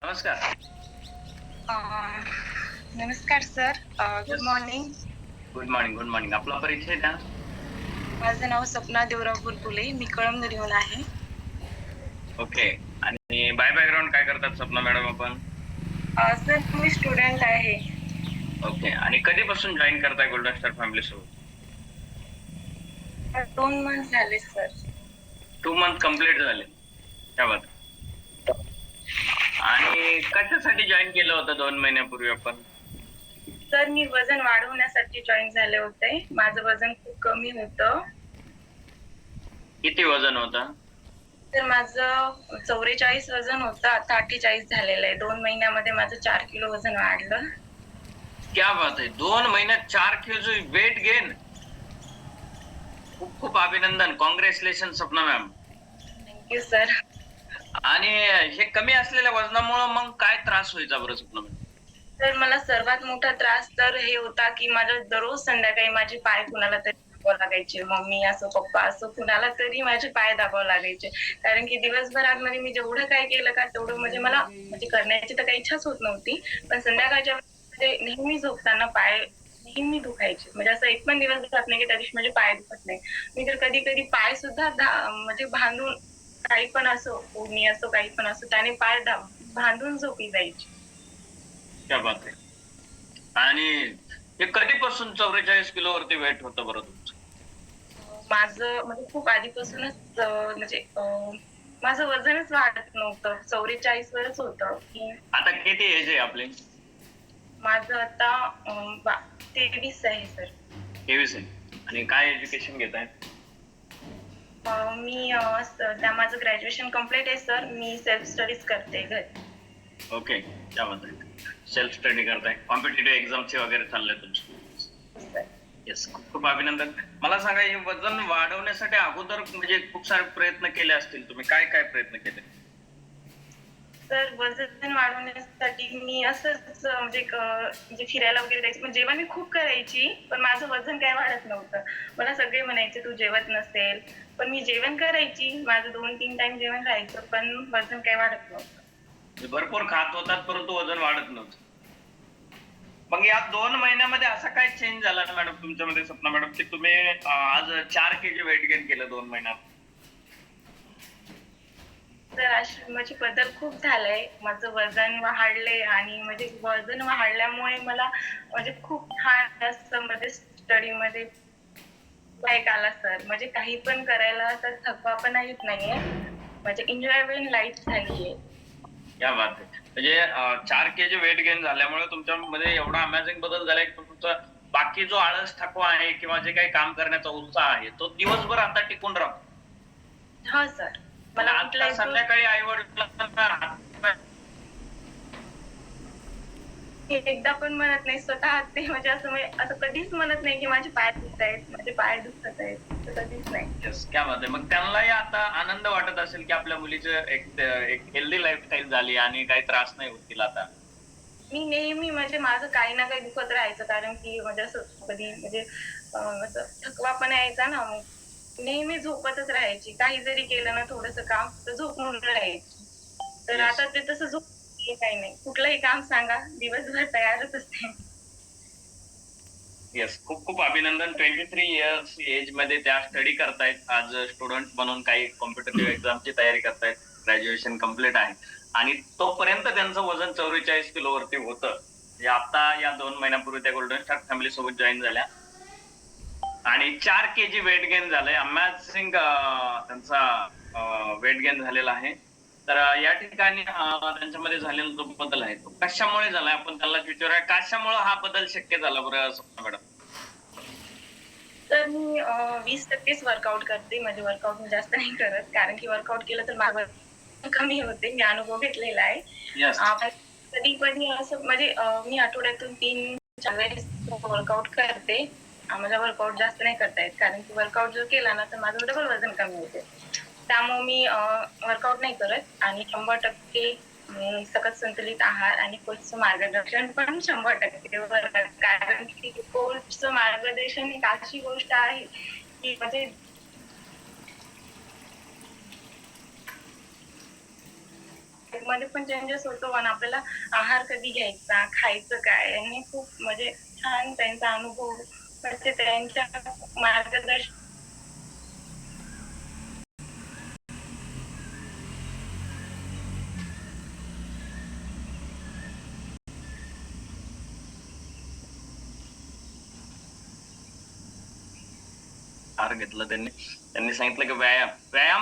नमस्कार. अ, नमस्कार sir. Good yes. Morning. Good morning, good morning. आपला परिचय द्या. माझं नाव सपना देवराव बुलबुले. मी कळमनुरीहून आहे. ओके. आणि बाय बॅकग्राऊंड काय करतात सपना मॅडम आपण? सर मी स्टुडंट आहे. ओके. आणि कधीपासून जॉइन करताय गोल्डन स्टार फॅमिली सोबत? 2 मंथ झाले सर. 2 मंथ कंप्लीट झाले. क्या बात है. आणि कशासाठी जॉइन केलं होतं 2 महिन्यापूर्वी आपण? सर मी वजन वाढवण्यासाठी जॉइन झाले होते. माझं वजन खूप कमी होतं. किती वजन होतं? तर माझं 44 वजन होतं. आता 48 झालेलं आहे. 2 महिन्यामध्ये माझं 4 किलो वजन वाढलं. क्या बात है. 2 महिन्यात 4 किलोचं वेट गेन. खूप खूप अभिनंदन. Congratulation Sapna ma'am. Thank you sir. आणि हे कमी असलेल्या वजनामुळे मग काय त्रास व्हायचा बरं सपना मॅम? तर मला सर्वात मोठा त्रास तर हे होता, की माझं दररोज संध्याकाळी माझे पाय कुणाला तरी दाबावे लागायचे. मम्मी असो, पप्पा असो, कुणाला तरी माझे पाय दाबावे लागायचे. कारण की दिवसभर आतमध्ये मी जेवढं काय केलं का तेवढं म्हणजे मला म्हणजे करण्याची तर काही इच्छाच होत नव्हती. पण संध्याकाळच्या वेळेस नेहमी झोपताना पाय नेहमी दुखायचे. म्हणजे असं एक पण दिवस जात नाही, की त्या दिवशी माझे पाय दुखत नाही. मी तर कधी-कधी पाय सुद्धा म्हणजे बांधून काही पण असो, ओढणी असो, काही पण असो, त्याने पाय बांधून झोपी जायची. क्या बात है. आणि हे कधीपासून 44 किलोवरती वेट होतं बरं तुमचं? माझं म्हणजे खूप आधीपासूनच म्हणजे माझं वजनच वाढत नव्हतं. 44 वरच होतं, की आता किती एज आहे आपली? माझं आता 23 आहे सर. 23 आहे. आणि काय एज्युकेशन घेताय? मी सध्या माझं ग्रॅज्युएशन कंप्लीट आहे सर. मी सेल्फ स्टडीज करते घरी. ओके. त्यामध्ये सेल्फ स्टडी करताय. कॉम्पिटिटिव्ह एक्झामचे वगैरे चाललंय तुमचं. सर. येस. खूप खूप अभिनंदन. मला सांगा हे वजन वाढवण्यासाठी अगोदर म्हणजे खूप सारे प्रयत्न केले असतील तुम्ही. काय काय प्रयत्न केले? तर वजन वाढवण्यासाठी मी असंच म्हणजे म्हणजे फिरायला वगैरे जायची. पण जेवण मी खूप करायची, पण माझं वजन काही वाढत नव्हतं. मला सगळे म्हणायचे, "तू जेवत नसेल." पण मी जेवण करायची. माझं 2-3 टाईम जेवण राहायचं, पण वजन काही वाढत नव्हतं. म्हणजे भरपूर खात होतात परंतु वजन वाढत नव्हतं. मग या 2 महिन्यामध्ये असा काय चेंज झाला ना मॅडम तुमच्यामध्ये सपना मॅडम, की तुम्ही आज 4 केजी वेट गेन केलं 2 महिन्यात? तर अशी माझी बदल खूप झालाय. माझं वजन वाढलंय आणि म्हणजे वजन वाढल्यामुळे मला म्हणजे खूप छान असं म्हणजे स्टडीमध्ये लाईक आला सर. म्हणजे काही पण करायला तर थकवा येत नाहीये. म्हणजे एन्जॉयबल लाईफ झालीये. क्या बात है. म्हणजे 4 केजी वेट गेन झाल्यामुळे तुमच्यामध्ये एवढा अमेझिंग बदल झालाय, की तुमचा बाकी जो आळस, थकवा आहे किंवा जे काही काम करण्याचा उत्साह आहे, तो दिवसभर आता टिकून राहतो. हां सर. मग मला आता कुठलाही संध्याकाळी आई-वडिलांना मी एकदा पण म्हणत नाही स्वतः ते म्हणजे असं म्हणजे असं कधीच म्हणत नाही, की माझे पाय दुखतायत, माझे पाय दुखत आहेत. असं कधीच नाही. येस, क्या बात है. मग त्यांनाही आता आनंद वाटत असेल, की आपल्या मुलीचं एक हेल्दी लाईफस्टाईल झाली आणि काही त्रास नाही होत तिला आता. मी नेहमी म्हणजे माझं काही ना काही दुखत राहायचं कारण की म्हणजे असं कधी म्हणजे असं थकवापणा यायचा ना मग नेहमी झोपतच राहायची. काही जरी केलं ना थोडंसं काम तर झोपून राहायची. तर येस. आता ते तसं काही नाही. कुठलंही काम सांगा दिवसभर तयारच असते. येस. खूप खूप अभिनंदन. 23 इयर्स एजमध्ये त्या स्टडी करतायत. आज स्टुडंट म्हणून काही कॉम्पिटिटिव्ह एक्झामची तयारी करतायत. ग्रॅज्युएशन कंप्लीट आहे. आणि तोपर्यंत त्यांचं वजन 44 किलोवरती होतं. म्हणजे आता या 2 महिन्यापूर्वी त्या गोल्डन स्टार फॅमिली सोबत जॉइन झाल्या. आणि 4 केजी वेट गेन झालंय. अमेझिंग त्यांचा वेट गेन झालेला आहे. तर या ठिकाणी त्यांच्यामध्ये झालेला जो बदल आहे, तो कशामुळे झालाय? आपण त्यालाच विचारूया. कशामुळे हा बदल शक्य झाला बरं सपना मॅडम? तर मी 20%च वर्कआउट करते. म्हणजे वर्कआउट मी जास्त नाही करत. कारण की वर्कआउट केलं तर माझं वजन कमी होते. मी अनुभव घेतलेला आहे. येस. पण कधी-कधी असं म्हणजे मी आठवड्यातून 3-4 वेळेस वर्कआउट करते. मला वर्कआउट जास्त नाही करता येत. कारण की वर्कआउट जर केला ना, तर माझं डबल वजन कमी होते. त्यामुळे मी वर्कआउट नाही करत आणि 100% सकस संतुलित आहार आणि कोचचं मार्गदर्शन पण 100% बरं का. कारण की कोचचं मार्गदर्शन एक अशी गोष्ट आहे, की म्हणजे लाईफ मध्ये पण चेंजेस होतो आणि आपल्याला आहार कधी घ्यायचा, खायचं काय, आणि खूप म्हणजे छान त्यांचा अनुभव, म्हणजे त्यांच्या मार्गदर्शन. आहार घेतला त्यांनी. त्यांनी सांगितलं की व्यायाम व्यायाम